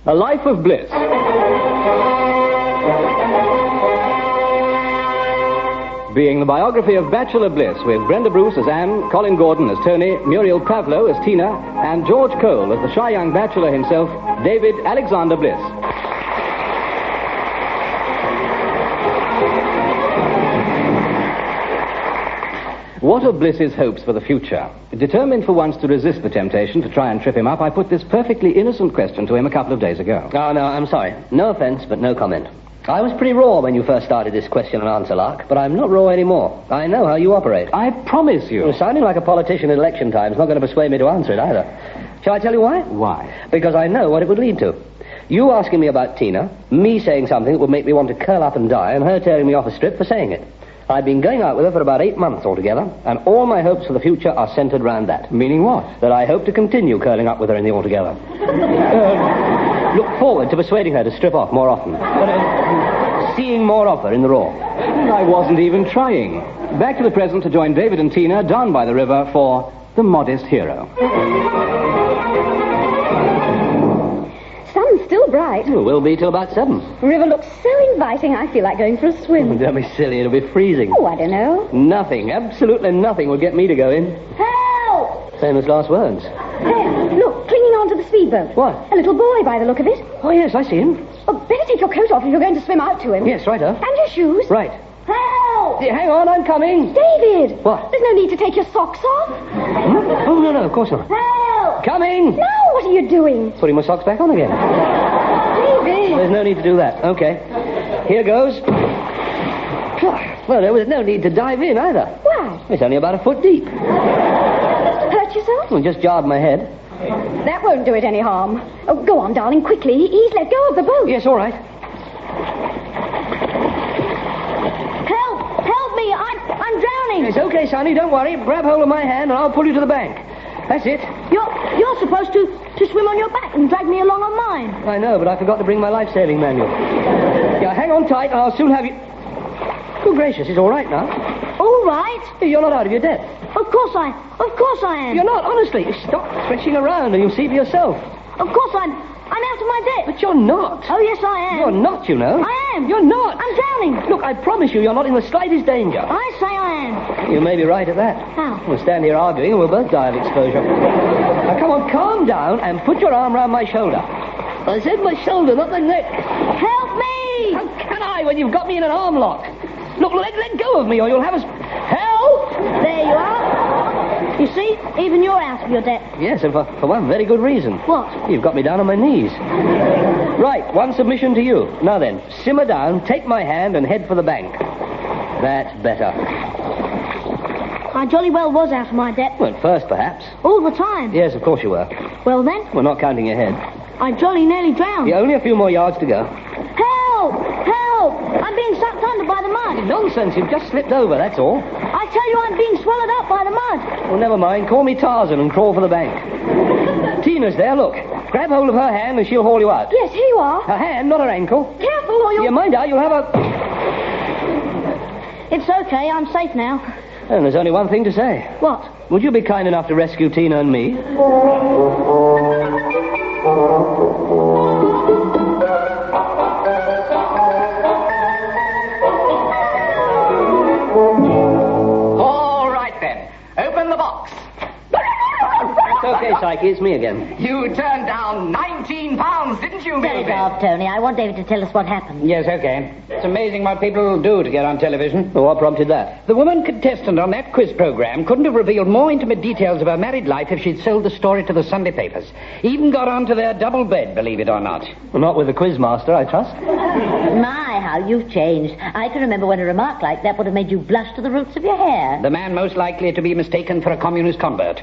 A Life of Bliss. Being the biography of Bachelor Bliss, with Brenda Bruce as Anne, Colin Gordon as Tony, Muriel Pavlo as Tina, and George Cole as the shy young bachelor himself, David Alexander Bliss. What are Bliss's hopes for the future? Determined for once to resist the temptation to try and trip him up, I put this perfectly innocent question to him a couple of days ago. Oh, no, I'm sorry. No offense, but no comment. I was pretty raw when you first started this question and answer lark, but I'm not raw anymore. I know how you operate. I promise you. You're sounding like a politician at election time is not going to persuade me to answer it either. Shall I tell you why? Why? Because I know what it would lead to. You asking me about Tina, me saying something that would make me want to curl up and die, and her tearing me off a strip for saying it. I've been going out with her for about 8 months altogether, and all my hopes for the future are centered around that. Meaning what? That I hope to continue curling up with her in the altogether. Look forward to persuading her to strip off more often. Seeing more of her in the raw. I wasn't even trying. Back to the present to join David and Tina down by the river for The Modest Hero. Sun's still bright. It will be till about 7. The river looks so inviting, I feel like going for a swim. Don't be silly, it'll be freezing. Oh, I don't know. Nothing, absolutely nothing will get me to go in. Help! Famous last words. There, look, clinging on to the speedboat. What? A little boy by the look of it. Oh, yes, I see him. Oh, better take your coat off if you're going to swim out to him. Yes, righto. And your shoes. Right. Help! Yeah, hang on, I'm coming. David! What? There's no need to take your socks off. Oh, no, of course not. Help! Coming! No, what are you doing? Putting my socks back on again. David! There's no need to do that. Okay. Here goes. Well, there was no need to dive in either. Why? It's only about a foot deep. Hurt yourself? Well, just jarred my head. That won't do it any harm. Oh, go on, darling, quickly. He's let go of the boat. Yes, all right. Help me, I'm drowning. It's okay, Sonny, don't worry. Grab hold of my hand and I'll pull you to the bank. That's it. You're supposed to swim on your back and drag me along on mine. I know, but I forgot to bring my life-saving manual. Yeah, hang on tight and I'll soon have you... Good gracious, it's all right now. All right? You're not out of your depth. Of course I am. You're not, honestly. Stop threshing around and you'll see for yourself. Of course I'm out of my depth. But you're not. Oh, yes, I am. You're not, you know. I am. You're not. I'm drowning. Look, I promise you, you're not in the slightest danger. I say I am. You may be right at that. How? We'll stand here arguing and we'll both die of exposure. Now, come on, calm down and put your arm round my shoulder. I said my shoulder, not the neck. Help me! How can I when you've got me in an arm lock? Look, let go of me or you'll have us... Help! There you are. You see, even you're out of your depth. Yes, and for one very good reason. What? You've got me down on my knees. Right, one submission to you. Now then, simmer down, take my hand and head for the bank. That's better. I jolly well was out of my depth. Well, at first, perhaps. All the time. Yes, of course you were. Well, then, We're not counting ahead. I jolly nearly drowned. Yeah, only a few more yards to go. Help! Help! I'm being sucked under by the mud. Nonsense, you've just slipped over, that's all. I tell you, I'm being swallowed up by the mud. Well, never mind. Call me Tarzan and crawl for the bank. Tina's there, look. Grab hold of her hand and she'll haul you out. Yes, here you are. Her hand, not her ankle. Careful or you'll... You mind out, you'll have a... It's okay, I'm safe now. And there's only one thing to say. What? Would you be kind enough to rescue Tina and me? All right, then. Open the box. It's okay, Psyche, it's me again. You turned down 19 pounds, didn't you, Get baby? it off, Tony. I want David to tell us what happened. Yes, okay. It's amazing what people do to get on television. Well, what prompted that? The woman contestant on that quiz program couldn't have revealed more intimate details of her married life if she'd sold the story to the Sunday papers. Even got onto their double bed, believe it or not. Well, not with the quizmaster, I trust. My, how you've changed. I can remember when a remark like that would have made you blush to the roots of your hair. The man most likely to be mistaken for a communist convert.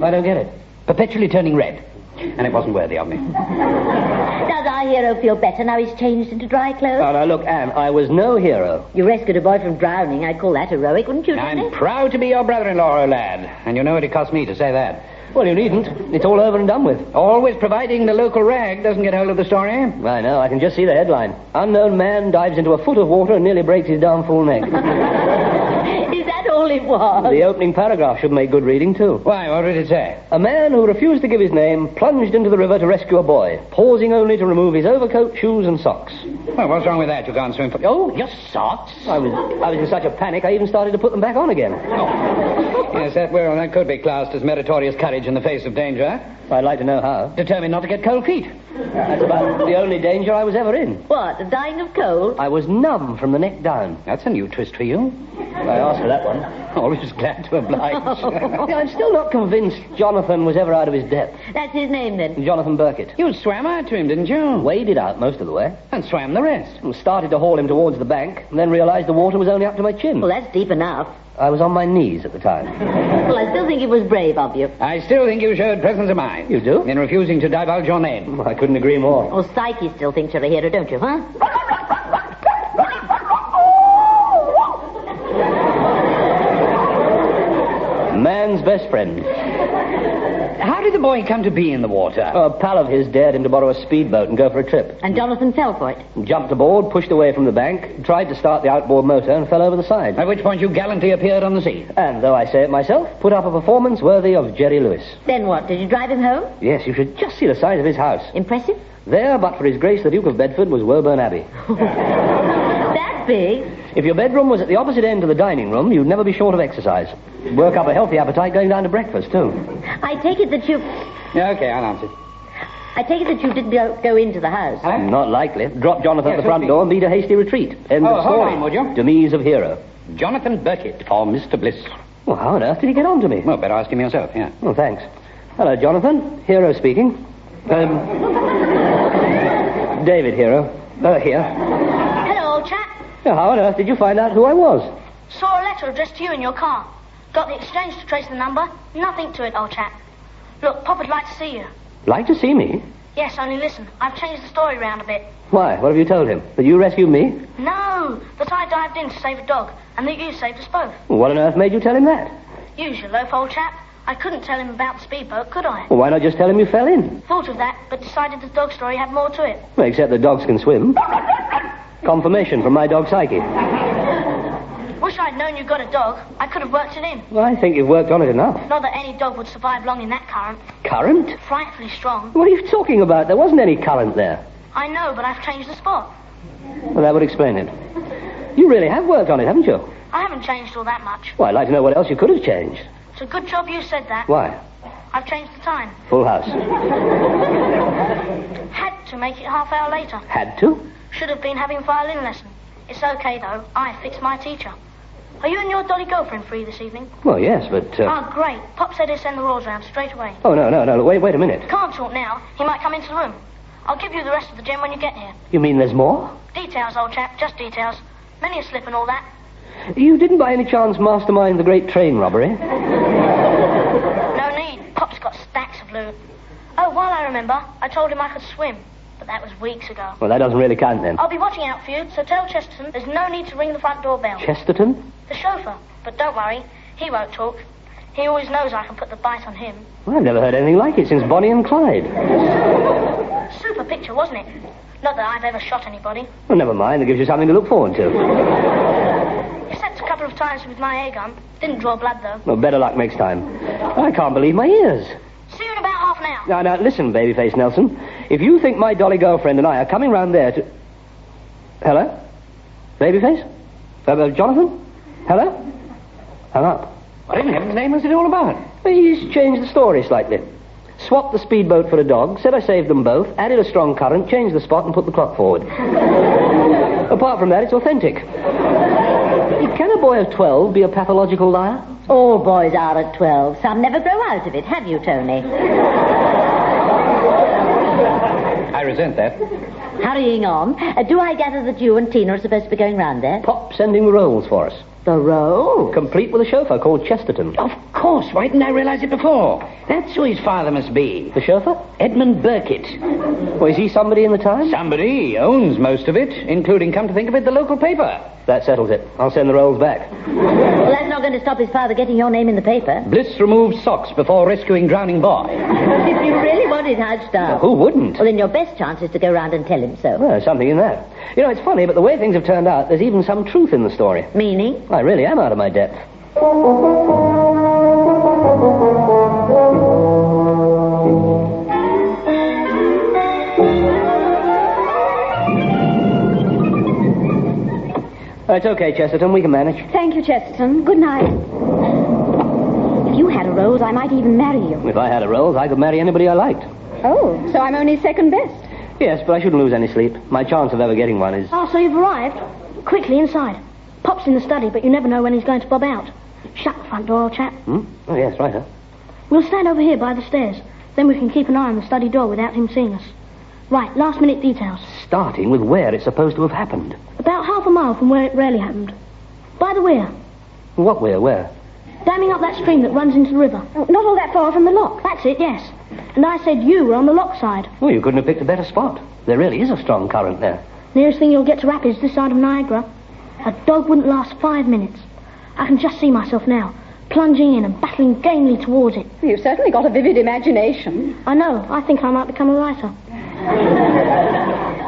I don't get it. Perpetually turning red. And it wasn't worthy of me. Does our hero feel better now he's changed into dry clothes? Oh, now, look, Anne, I was no hero. You rescued a boy from drowning. I'd call that heroic, wouldn't you, Tony? I'm proud to be your brother-in-law, lad. And you know what it cost me to say that. Well, you needn't. It's all over and done with. Always providing the local rag doesn't get hold of the story. I know. I can just see the headline. Unknown man dives into a foot of water and nearly breaks his darn full neck. Is that all all it was. The opening paragraph should make good reading, too. Why, what did it say? A man who refused to give his name plunged into the river to rescue a boy, pausing only to remove his overcoat, shoes, and socks. Well, what's wrong with that? You can't swim for... Oh, your socks? I was in such a panic, I even started to put them back on again. Yes, that could be classed as meritorious courage in the face of danger. I'd like to know how. Determined not to get cold feet. That's about the only danger I was ever in. What, dying of cold? I was numb from the neck down. That's a new twist for you. I asked for that one. Always glad to oblige. Yeah, I'm still not convinced Jonathan was ever out of his depth. That's his name, then. Jonathan Burkitt. You swam out to him, didn't you? Waded out most of the way. And swam the rest. And started to haul him towards the bank, and then realized the water was only up to my chin. Well, that's deep enough. I was on my knees at the time. Well, I still think it was brave of you. I still think you showed presence of mind. You do? In refusing to divulge your name. I couldn't agree more. Well, Psyche still thinks you're a hero, don't you, huh? Man's best friend. How did the boy come to be in the water? A pal of his dared him to borrow a speedboat and go for a trip. And Jonathan fell for it. Jumped aboard, pushed away from the bank, tried to start the outboard motor, and fell over the side. At which point you gallantly appeared on the scene. And, though I say it myself, put up a performance worthy of Jerry Lewis. Then what? Did you drive him home? Yes, you should just see the size of his house. Impressive? There, but for His Grace the Duke of Bedford, was Woburn Abbey. That big? If your bedroom was at the opposite end of the dining room, you'd never be short of exercise. Work up a healthy appetite going down to breakfast, too. I take it that you... Yeah, okay, I'll answer. I take it that you didn't go into the house. Huh? Not likely. Drop Jonathan at the Yes, front okay. door and beat a hasty retreat. End of hold story. on, would you? Demise of hero. Jonathan Burkitt, or Mr. Bliss. Well, how on earth did he get on to me? Well, better ask him yourself, yeah. Oh, thanks. Hello, Jonathan. Hero speaking. David Hero. Here. Hello, old chap. How on earth did you find out who I was? Saw a letter addressed to you in your car. Got the exchange to trace the number. Nothing to it, old chap. Look, Pop would like to see you. Like to see me? Yes, only listen. I've changed the story round a bit. Why? What have you told him? That you rescued me? No, that I dived in to save a dog, and that you saved us both. What on earth made you tell him that? Use your loaf, old chap. I couldn't tell him about the speedboat, could I? Well, why not just tell him you fell in? Thought of that, but decided the dog story had more to it. Well, except that dogs can swim. Confirmation from my dog Psyche. Wish I'd known you got a dog. I could have worked it in. Well, I think you've worked on it enough. Not that any dog would survive long in that current. Current? Frightfully strong. What are you talking about? There wasn't any current there. I know, but I've changed the spot. Well, that would explain it. You really have worked on it, haven't you? I haven't changed all that much. Well, I'd like to know what else you could have changed. It's a good job you said that. Why? I've changed the time. Full house. Had to make it half hour later. Had to? Should have been having violin lesson. It's okay, though. I fixed my teacher. Are you and your dolly girlfriend free this evening? Well, yes, but... Oh, great. Pop said he'd send the rolls round straight away. Oh, no. Wait a minute. Can't talk now. He might come into the room. I'll give you the rest of the gem when you get here. You mean there's more? Details, old chap. Just details. Many a slip and all that. You didn't by any chance mastermind the great train robbery? No need. Pop's got stacks of loot. Oh, while I remember, I told him I could swim. But that was weeks ago. Well, that doesn't really count then. I'll be watching out for you, so tell Chesterton there's no need to ring the front door bell. Chesterton? The chauffeur. But don't worry, he won't talk. He always knows I can put the bite on him. Well, I've never heard anything like it since Bonnie and Clyde. Super picture, wasn't it? Not that I've ever shot anybody. Well, never mind. That gives you something to look forward to. Except a couple of times with my air gun. Didn't draw blood, though. Well, better luck next time. I can't believe my ears. See you in about half an hour. Now, listen, Babyface Nelson. If you think my dolly girlfriend and I are coming round there to... Hello? Babyface? Jonathan? Hello? Hung up. What in heaven's name was it all about? He's changed the story slightly. Swapped the speedboat for a dog, said I saved them both, added a strong current, changed the spot, and put the clock forward. Apart from that, it's authentic. Can a boy of 12 be a pathological liar? All boys are at 12. Some never grow out of it, have you, Tony? I resent that. Hurrying on. Do I gather that you and Tina are supposed to be going round there? Pop sending the rolls for us. The roll? Complete with a chauffeur called Chesterton. Of course. Why didn't I realize it before? That's who his father must be. The chauffeur? Edmund Burkitt. Well, is he somebody in the town? Somebody owns most of it, including, come to think of it, the local paper. That settles it. I'll send the rolls back. Well, that's not going to stop his father getting your name in the paper. Bliss removed socks before rescuing drowning boy. If you really want it hushed up. Who wouldn't? Well, then your best chance is to go round and tell him so. Well, there's something in that. You know, it's funny, but the way things have turned out, there's even some truth in the story. Meaning? I really am out of my depth. It's okay, Chesterton. We can manage. Thank you, Chesterton. Good night. If you had a rose, I might even marry you. If I had a rose, I could marry anybody I liked. Oh, so I'm only second best. Yes, but I shouldn't lose any sleep. My chance of ever getting one is... Oh, so you've arrived? Quickly, inside. Pop's in the study, but you never know when he's going to bob out. Shut the front door, old chap. Oh, yes, right, huh? We'll stand over here by the stairs. Then we can keep an eye on the study door without him seeing us. Right, last-minute details. Starting with where it's supposed to have happened. About half a mile from where it rarely happened. By the weir. What weir? Where? Damming up that stream that runs into the river. Oh, not all that far from the lock. That's it, yes. And I said you were on the lock side. Well, you couldn't have picked a better spot. There really is a strong current there. Nearest thing you'll get to rapids this side of Niagara. A dog wouldn't last 5 minutes. I can just see myself now, plunging in and battling gamely towards it. You've certainly got a vivid imagination. I know. I think I might become a writer.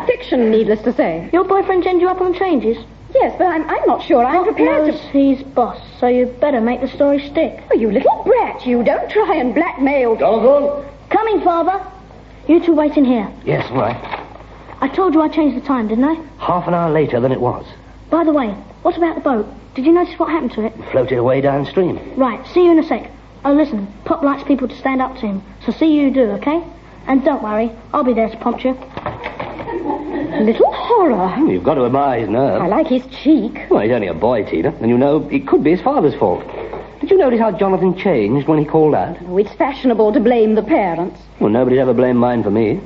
Fiction, needless to say. Your boyfriend sends you up on changes? Yes, but I'm not sure I'm prepared knows he's boss, so you'd better make the story stick. Oh, you little brat, you. Don't try and blackmail... Jonathan? Coming, Father. You two wait in here. Yes, all right. I told you I changed the time, didn't I? Half an hour later than it was. By the way, what about the boat? Did you notice what happened to it? Floated away downstream. Right, see you in a sec. Oh, listen, Pop likes people to stand up to him, so see you do, okay? And don't worry, I'll be there to prompt you. Little horror. You've got to admire his nerve. I like his cheek. Well, he's only a boy, Tina, and you know, it could be his father's fault. Did you notice how Jonathan changed when he called out? Oh, it's fashionable to blame the parents. Well, nobody's ever blamed mine for me.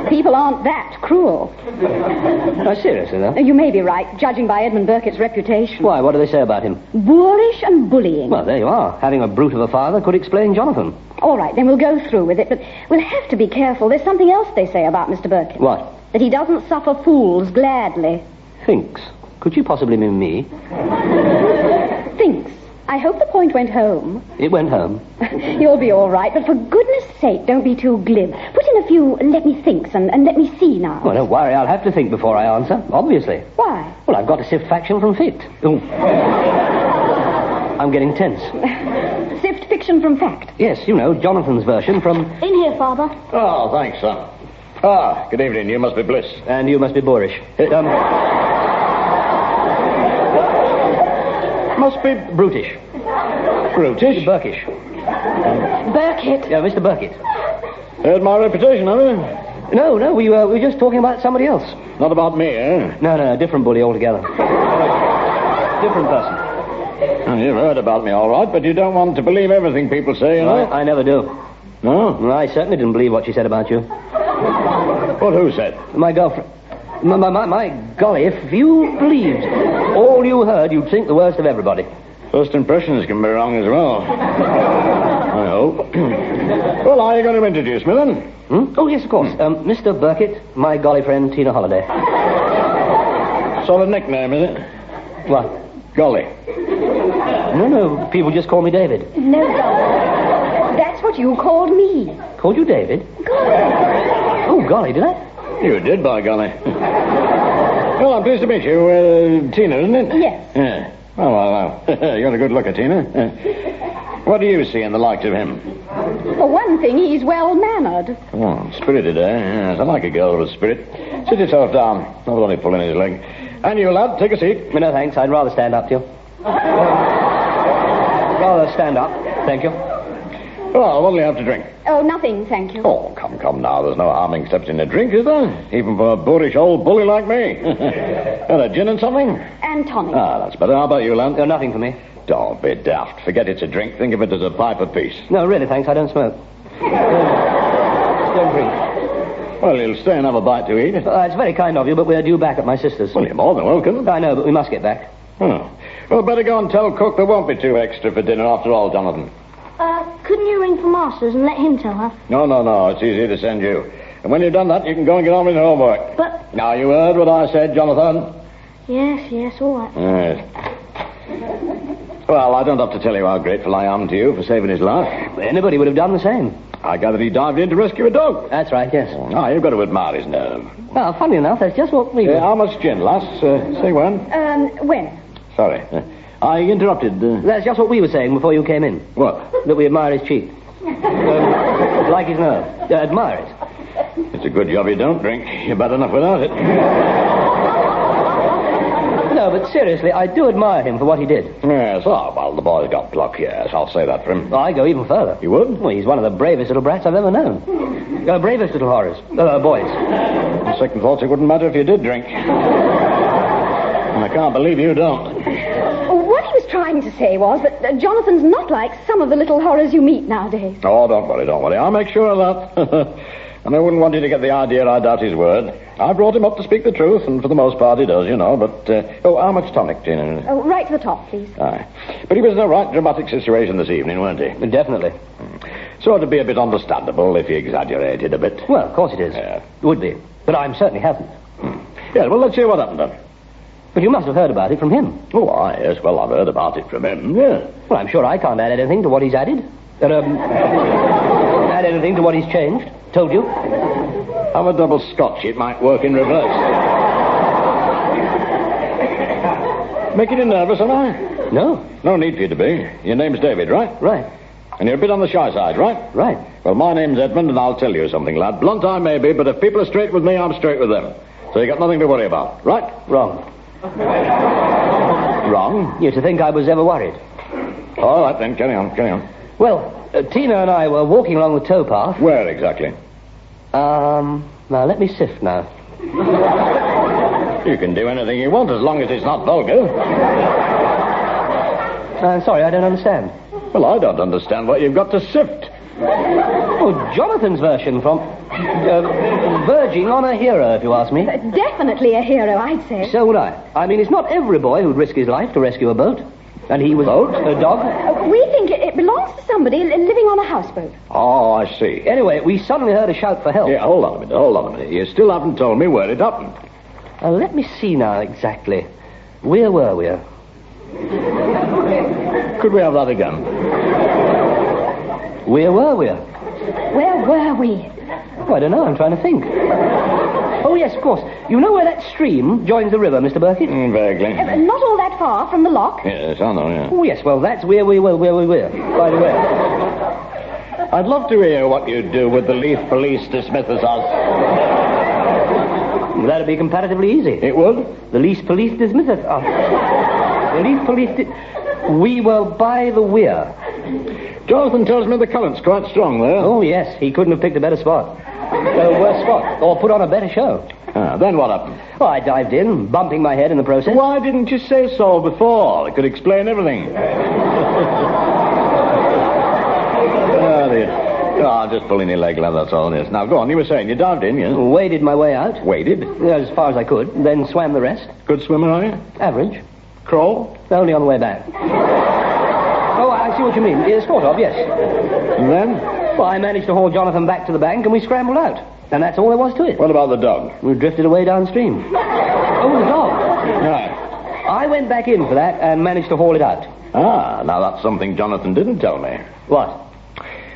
People aren't that cruel. No, seriously, though. You may be right, judging by Edmund Burkett's reputation. Why, what do they say about him? Boorish and bullying. Well, there you are. Having a brute of a father could explain Jonathan. All right, then we'll go through with it, but we'll have to be careful. There's something else they say about Mr. Burkett. What? That he doesn't suffer fools gladly. Thinks. Could you possibly mean me? Thinks. I hope the point went home. It went home. You'll be all right, but for goodness sake, don't be too glib. Put in a few let me thinks and let me see now. Well, don't worry. I'll have to think before I answer, obviously. Why? Well, I've got to sift faction from fict. Oh. I'm getting tense. Sift fiction from fact. Yes, you know, Jonathan's version from... In here, Father. Oh, thanks, son. Ah, good evening. You must be Bliss. And you must be boorish. Must be brutish. Brutish? Burkish. Burkett. Yeah, Mr. Burkett. Heard my reputation, have you? No, we were just talking about somebody else. Not about me, eh? No, different bully altogether. Different person. Well, you've heard about me, all right, but you don't want to believe everything people say, you know? I never do. No? Well, I certainly didn't believe what she said about you. What, who said? My girlfriend... My golly, if you believed all you heard, you'd think the worst of everybody. First impressions can be wrong as well. I hope. Well, are you going to introduce me, then? Oh, yes, of course. Mr. Burkett, my golly friend, Tina Holliday. Solid nickname, is it? What? Golly. No, people just call me David. No, golly. That's what you called me. Called you David? Golly. Oh, golly, did I? You did, by golly. Well, I'm pleased to meet you. Tina, isn't it? Yes. Yeah. Well. You got a good look at Tina. What do you see in the likes of him? For one thing, he's well-mannered. Oh, spirited, eh? Yes, I like a girl with a spirit. Sit yourself down. Not only pulling his leg. And you, lad, take a seat. No, thanks. I'd rather stand up to you. Rather stand up. Thank you. Well, what'll you have to drink? Oh, nothing, thank you. Oh, come now. There's no harm in accepting a drink, is there? Even for a boorish old bully like me. And a gin and something? And tonic. Ah, that's better. How about you, lad? No, nothing for me. Don't be daft. Forget it's a drink. Think of it as a pipe apiece. No, really, thanks. I don't smoke. Don't drink. Well, you'll stay and have a bite to eat. It's very kind of you, but we're due back at my sister's. Well, you're more than welcome. I know, but we must get back. Oh. Well, better go and tell Cook there won't be 2 extra for dinner after all, Jonathan. Couldn't you ring for Masters and let him tell her? No. It's easy to send you. And when you've done that, you can go and get on with your homework. But... Now, you heard what I said, Jonathan? Yes, all right. Yes. Well, I don't have to tell you how grateful I am to you for saving his life. Anybody would have done the same. I gather he dived in to rescue a dog. That's right, yes. Ah, you've got to admire his nerve. Well, funny enough, that's just what we... How much gin, lass? Say when? When? Sorry. I interrupted. That's just what we were saying before you came in. What? That we admire his cheek. Like his nerve. Admire it. It's a good job you don't drink. You're bad enough without it. No, but seriously, I do admire him for what he did. Yes, well, the boy's got pluck, yes. I'll say that for him. I go even further. You would? Well, he's one of the bravest little brats I've ever known. Bravest little horrors. Boys. On second thoughts, it wouldn't matter if you did drink. And I can't believe you don't. What he was trying to say was that Jonathan's not like some of the little horrors you meet nowadays. Oh, don't worry. I'll make sure of that. And I wouldn't want you to get the idea I doubt his word. I brought him up to speak the truth, and for the most part he does, you know. But, how much tonic, Tina? Oh, right to the top, please. Aye. But he was in a right dramatic situation this evening, weren't he? Definitely. So it'd be a bit understandable if he exaggerated a bit. Well, of course it is. Yeah. It would be. But I certainly haven't. Yes, well, let's hear what happened then. But you must have heard about it from him. Oh, aye, yes. Well, I've heard about it from him, yeah. Well, I'm sure I can't add anything to what he's added. Add anything to what he's changed. Told you. Have a double scotch. It might work in reverse. Making you nervous, am I? No. No need for you to be. Your name's David, right? Right. And you're a bit on the shy side, right? Right. Well, my name's Edmund, and I'll tell you something, lad. Blunt I may be, but if people are straight with me, I'm straight with them. So you got nothing to worry about, right? Wrong. Wrong? You to think I was ever worried. All right, then. Carry on. Well, Tina and I were walking along the towpath. Where exactly? Now, let me sift now. You can do anything you want as long as it's not vulgar. Sorry, I don't understand. Well, I don't understand what you've got to sift. Oh, Jonathan's version from... verging on a hero, if you ask me. Definitely a hero, I'd say. So would I. I mean, it's not every boy who'd risk his life to rescue a boat. And he was... Boat? A dog. We think it belongs to somebody living on a houseboat. Oh, I see. Anyway, we suddenly heard a shout for help. Yeah, hold on a minute. You still haven't told me where it happened. Let me see now exactly. Where were we? Could we have that again? Where were we? Where were we? Oh, I don't know. I'm trying to think. Oh, yes, of course. You know where that stream joins the river, Mr. Burkitt? Vaguely. Not all that far from the lock. Yes, I know, yeah. Oh, yes, well, that's where we were. By the way. I'd love to hear what you do with the Leaf Police dismissers us. That'd be comparatively easy. It would? The Leaf Police dismissers us. The Leaf Police... We were by the weir. Jonathan tells me the current's quite strong there. Oh, yes. He couldn't have picked a better spot. A worse spot. Or put on a better show. Then what happened? Oh, I dived in, bumping my head in the process. Why didn't you say so before? It could explain everything. Oh, dear. Oh, I'm just pulling your leg, lad, that's all it is. Now, go on, you were saying you dived in, yes? Waded my way out. Waded? As far as I could. Then swam the rest. Good swimmer, are you? Average. Crawl? Only on the way back. Oh, I see what you mean. Sort of, yes. And then? Well, I managed to haul Jonathan back to the bank and we scrambled out. And that's all there was to it. What about the dog? We drifted away downstream. Oh, the dog. Right. I went back in for that and managed to haul it out. Ah, now that's something Jonathan didn't tell me. What?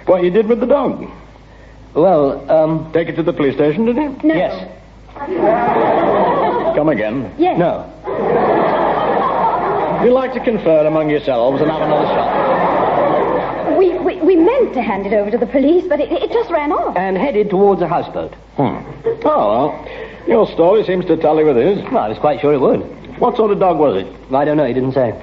What you did with the dog? Well, Take it to the police station, did you? No. Yes. Come again. Yes. No. You like to confer among yourselves and have another shot. We meant to hand it over to the police, but it just ran off. And headed towards a houseboat. Oh, well, your story seems to tally with his. Well, I was quite sure it would. What sort of dog was it? I don't know, he didn't say.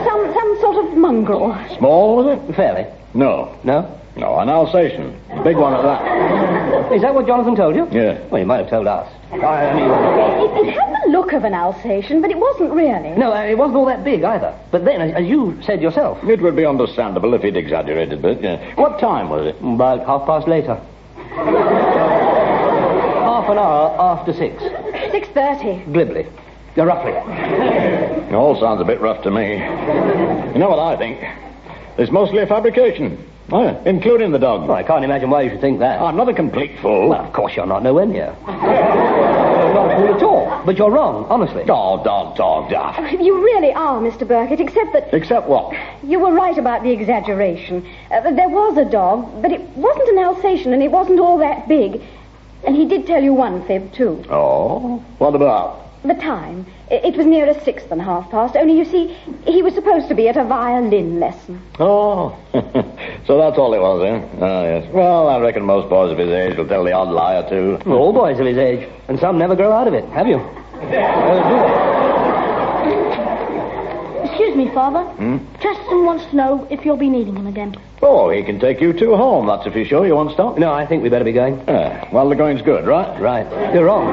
Some sort of mongrel. Small, was it? Fairly. No. No? No, an Alsatian. Big one at that. Is that what Jonathan told you? Yeah. Well, he might have told us. It had the look of an Alsatian, but it wasn't really. No, it wasn't all that big either. But then, as you said yourself... It would be understandable if he'd exaggerated a bit, yeah. What time was it? About 6:30 later. Half an hour after 6. 6:30. Glibly. Roughly. It all sounds a bit rough to me. You know what I think? It's mostly a fabrication. Including the dog. Well, I can't imagine why you should think that. I'm not a complete fool. Well, of course you're not. Nowhere near. You're not a fool at all. But you're wrong, honestly. Oh, dog, Duff. You really are, Mr. Burkitt, except that... Except what? You were right about the exaggeration. There was a dog, but it wasn't an Alsatian, and it wasn't all that big. And he did tell you one fib, too. Oh? What about? The time. It was nearer 6 than past. Only, you see, he was supposed to be at a violin lesson. Oh, so that's all it was, eh? Oh, yes. Well, I reckon most boys of his age will tell the odd lie or two. Well, all boys of his age. And some never grow out of it, have you? Excuse me, Father. Chesterton wants to know if you'll be needing him again. Oh, he can take you two home, that's if you're sure you won't stop. No, I think we better be going. Well, the going's good, right? Right. You're wrong.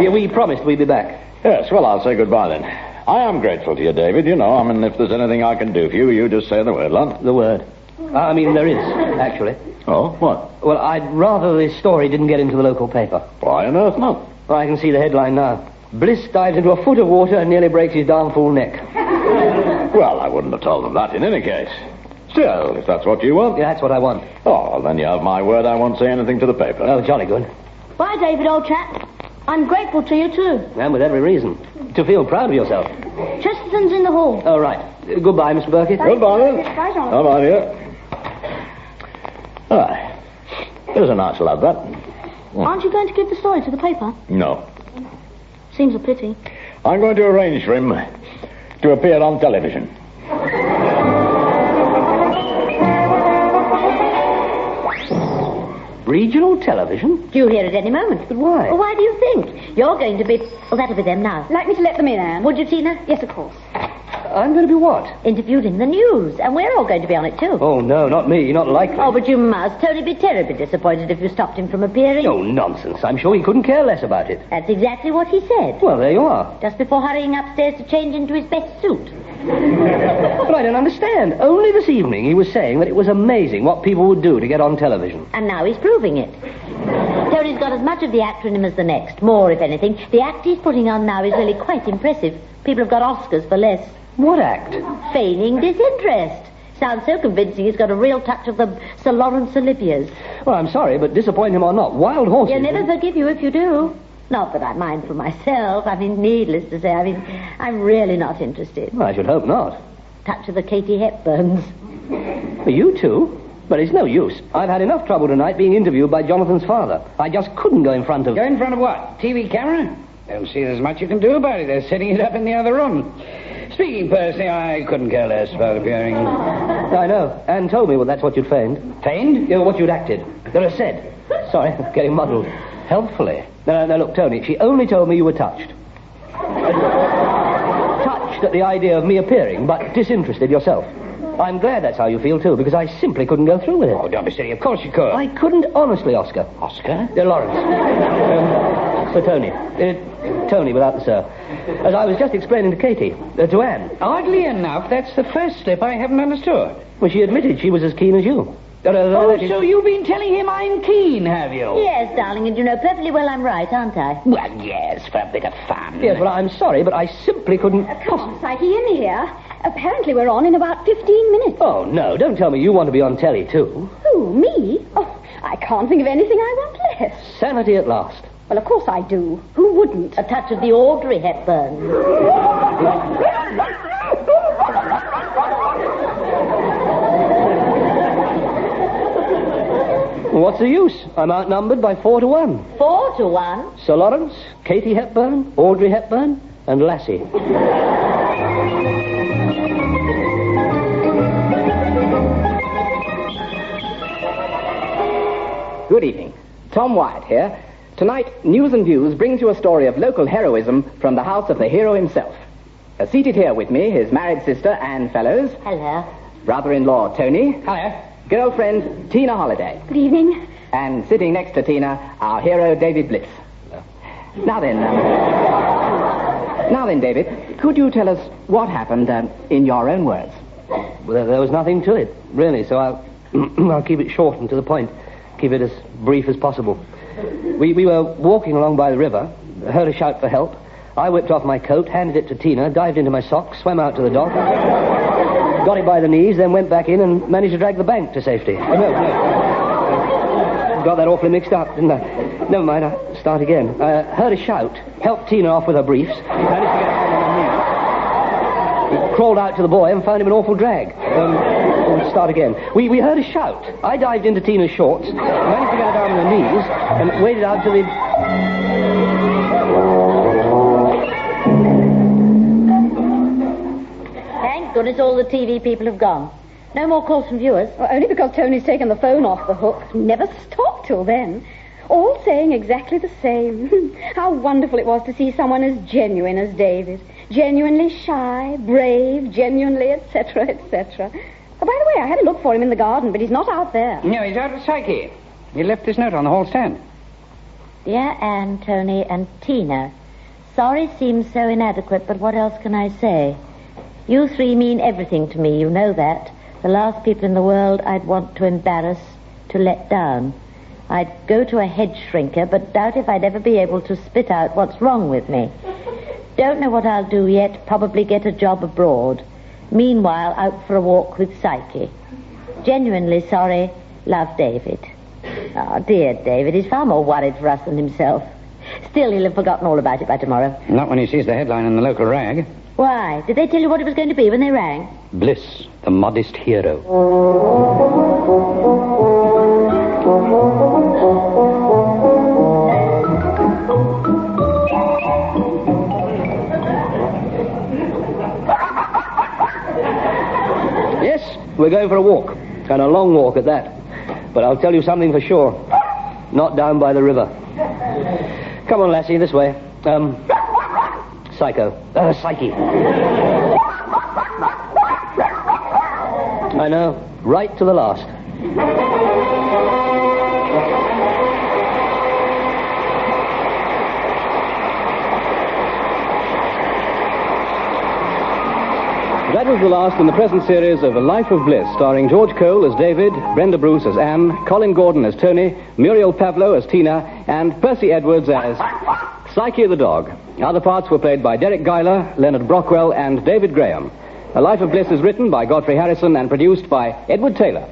Yeah, we promised we'd be back. Yes, well, I'll say goodbye then. I am grateful to you, David. You know, I mean, if there's anything I can do for you, you just say the word, lad. The word. I mean, there is, actually. Oh, what? Well, I'd rather this story didn't get into the local paper. Why on earth not? Well, I can see the headline now. Bliss dives into a foot of water and nearly breaks his darn fool neck. Well, I wouldn't have told them that in any case. Still, if that's what you want. Yeah, that's what I want. Oh, well, then you have my word I won't say anything to the paper. Oh, jolly good. Bye, David, old chap. I'm grateful to you, too. And with every reason. To feel proud of yourself. Chesterton's in the hall. Oh, right. Goodbye, Mr. Burkett. Goodbye, then. Bye, John. Bye-bye, dear. Aye. There's a nice lad, that. Aren't you going to give the story to the paper? No. Seems a pity. I'm going to arrange for him to appear on television. Regional television? Due here at any moment. But why? Well, why do you think? You're going to be... Oh, that'll be them now. Like me to let them in, Anne? Would you, Tina? Yes, of course. I'm going to be what? Interviewed in the news. And we're all going to be on it, too. Oh, no, not me. Not likely. Oh, but you must. Tony'd be terribly disappointed if you stopped him from appearing. Oh, nonsense. I'm sure he couldn't care less about it. That's exactly what he said. Well, there you are. Just before hurrying upstairs to change into his best suit. But I don't understand. Only this evening he was saying that it was amazing what people would do to get on television. And now he's proving it. Tony's got as much of the actor in him as the next. More, if anything. The act he's putting on now is really quite impressive. People have got Oscars for less. What act? Feigning disinterest. Sounds so convincing he's got a real touch of the Sir Lawrence Oliviers. Well, I'm sorry, but disappoint him or not, wild horses... He'll never forgive you if you do. Not that I mind for myself. I mean, needless to say, I'm really not interested. Well, I should hope not. Touch of the Katie Hepburns. For you too? But it's no use. I've had enough trouble tonight being interviewed by Jonathan's father. I just couldn't go in front of... Go in front of what? TV camera? Don't see there's much you can do about it. They're setting it up in the other room. Speaking personally, I couldn't care less about appearing. I know. Anne told me that's what you'd feigned. Feigned? Yeah, what you'd acted. Said. Sorry, getting muddled. Helpfully. No, look, Tony, she only told me you were touched. Touched at the idea of me appearing, but disinterested yourself. I'm glad that's how you feel, too, because I simply couldn't go through with it. Oh, don't be silly. Of course you could. I couldn't honestly, Oscar. Oscar? Lawrence. So Tony. Tony, without the sir. As I was just explaining to Katie, to Anne. Oddly enough, that's the first slip I haven't understood. Well, she admitted she was as keen as you. So you've been telling him I'm keen, have you? Yes, darling, and you know perfectly well I'm right, aren't I? Well, yes, for a bit of fun. Yes, well, I'm sorry, but I simply couldn't... Come on, Psyche, in here. Apparently we're on in about 15 minutes. Oh, no, don't tell me you want to be on telly, too. Who, me? Oh, I can't think of anything I want less. Sanity at last. Well, of course I do. Who wouldn't? A touch of the Audrey Hepburn. What's the use? I'm outnumbered by 4-1. 4-1? Sir Lawrence, Katie Hepburn, Audrey Hepburn, and Lassie. Good evening. Tom Wyatt here. Tonight, News and Views brings you a story of local heroism from the house of the hero himself. Seated here with me, his married sister, Anne Fellows. Hello. Brother-in-law, Tony. Hiya. Girlfriend, Tina Holliday. Good evening. And sitting next to Tina, our hero, David Bliss. Now then, David, could you tell us what happened in your own words? Well, there was nothing to it, really, so I'll keep it short and to the point. Keep it as brief as possible. We were walking along by the river, heard a shout for help. I whipped off my coat, handed it to Tina, dived into my socks, swam out to the dock, got it by the knees, then went back in and managed to drag the bank to safety. No. Got that awfully mixed up, didn't I? Never mind, I'll start again. Heard a shout, helped Tina off with her briefs, managed to get her on her knees. Crawled out to the boy and found him an awful drag. We'll start again. We heard a shout. I dived into Tina's shorts, managed to get her down on her knees, and waded out to the... goodness all the TV people have gone. No more calls from viewers. Well, only because Tony's taken the phone off the hook. Never stopped till then. All saying exactly the same. How wonderful it was to see someone as genuine as David. Genuinely shy, brave, genuinely, etc., etc. Oh, by the way, I had a look for him in the garden, but he's not out there. No, he's out with Psyche. He left this note on the hall stand. Dear Anne, Tony, and Tina, sorry seems so inadequate, but what else can I say? You three mean everything to me, you know that. The last people in the world I'd want to embarrass, to let down. I'd go to a head shrinker, but doubt if I'd ever be able to spit out what's wrong with me. Don't know what I'll do yet, probably get a job abroad. Meanwhile, out for a walk with Psyche. Genuinely sorry, love, David. Oh, dear David, he's far more worried for us than himself. Still, he'll have forgotten all about it by tomorrow. Not when he sees the headline in the local rag. Why? Did they tell you what it was going to be when they rang? Bliss, the modest hero. Yes, we're going for a walk, and a long walk at that. But I'll tell you something for sure. Not down by the river. Come on, lassie, this way. Psyche. I know, right to the last. That was the last in the present series of A Life of Bliss, starring George Cole as David, Brenda Bruce as Anne, Colin Gordon as Tony, Muriel Pavlo as Tina, and Percy Edwards as Psyche the dog. Other parts were played by Derek Guyler, Leonard Brockwell, and David Graham. A Life of Bliss is written by Geoffrey Harrison and produced by Edward Taylor.